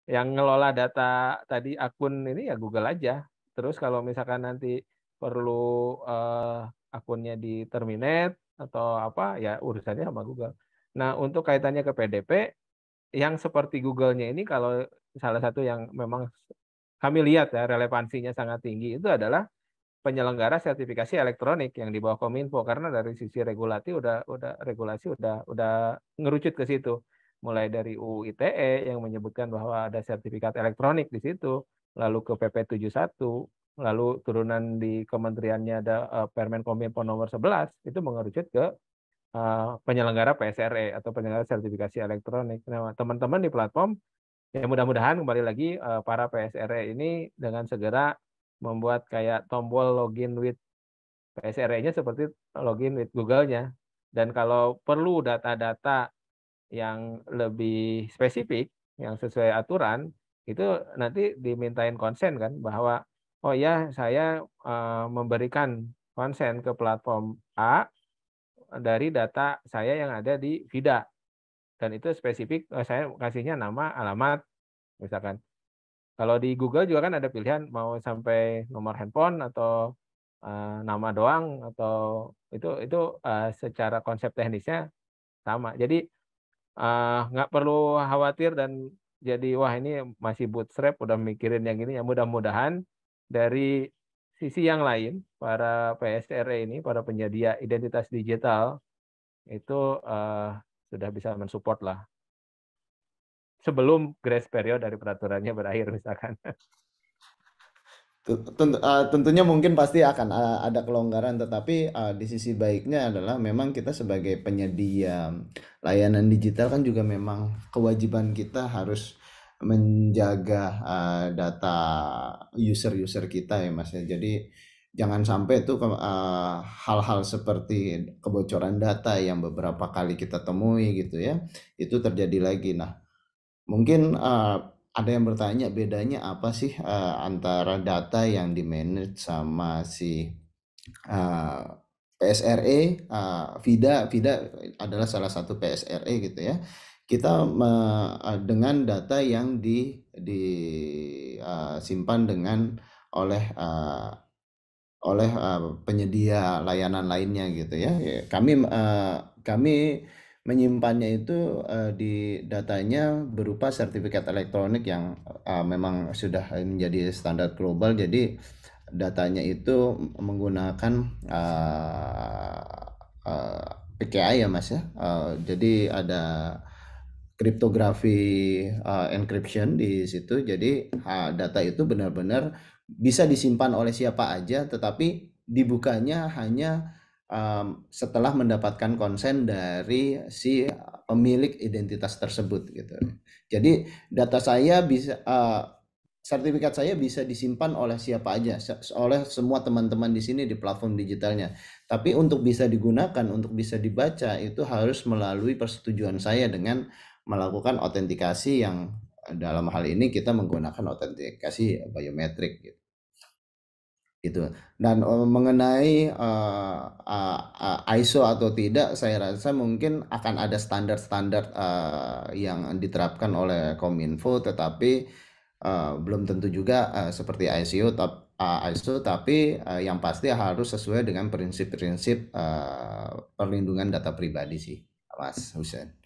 yang ngelola data tadi akun ini ya Google aja. Terus kalau misalkan nanti perlu akunnya di-terminate atau apa, ya urusannya sama Google. Nah, untuk kaitannya ke PDP, yang seperti Google-nya ini kalau salah satu yang memang kami lihat ya relevansinya sangat tinggi itu adalah penyelenggara sertifikasi elektronik yang di bawah Kominfo, karena dari sisi regulasi udah ngerucut ke situ. Mulai dari UU ITE yang menyebutkan bahwa ada sertifikat elektronik di situ, lalu ke PP 71, lalu turunan di kementeriannya ada Permen Kominfo nomor 11 itu mengerucut ke penyelenggara PSRE atau penyelenggara sertifikasi elektronik. Nah, teman-teman di platform ya mudah-mudahan kembali lagi para PSRE ini dengan segera membuat kayak tombol login with PSRE-nya seperti login with Google-nya. Dan kalau perlu data-data yang lebih spesifik, yang sesuai aturan, itu nanti dimintain konsen kan bahwa oh ya saya memberikan konsen ke platform A dari data saya yang ada di VIDA dan itu spesifik saya kasihnya nama, alamat misalkan. Kalau di Google juga kan ada pilihan mau sampai nomor handphone atau nama doang atau itu secara konsep teknisnya sama. Jadi nggak perlu khawatir dan jadi wah ini masih bootstrap udah mikirin yang ini ya mudah-mudahan dari sisi yang lain para PSRE ini, para penyedia identitas digital itu sudah bisa mensupport lah sebelum grace period dari peraturannya berakhir misalkan. Tentunya mungkin pasti akan ada kelonggaran, tetapi di sisi baiknya adalah memang kita sebagai penyedia layanan digital kan juga memang kewajiban kita harus menjaga data user-user kita ya Mas ya. Jadi jangan sampai tuh hal-hal seperti kebocoran data yang beberapa kali kita temui gitu ya, itu terjadi lagi. Nah, mungkin ada yang bertanya bedanya apa sih antara data yang di-manage sama si PSRE, VIDA adalah salah satu PSRE gitu ya. Kita dengan data yang disimpan dengan oleh penyedia layanan lainnya gitu ya. Ya, kami menyimpannya itu di datanya berupa sertifikat elektronik yang memang sudah menjadi standar global. Jadi datanya itu menggunakan PKI ya Mas ya. Jadi ada kriptografi encryption di situ. Jadi data itu benar-benar bisa disimpan oleh siapa aja, tetapi dibukanya hanya setelah mendapatkan konsen dari si pemilik identitas tersebut gitu. Jadi data saya bisa sertifikat saya bisa disimpan oleh siapa aja, oleh semua teman-teman di sini di platform digitalnya. Tapi untuk bisa digunakan, untuk bisa dibaca itu harus melalui persetujuan saya dengan melakukan autentikasi yang dalam hal ini kita menggunakan autentikasi biometrik gitu. Gitu. Dan mengenai ISO atau tidak, saya rasa mungkin akan ada standar-standar yang diterapkan oleh Kominfo, tetapi belum tentu juga seperti ISO, tapi yang pasti harus sesuai dengan prinsip-prinsip perlindungan data pribadi sih, Mas Husen.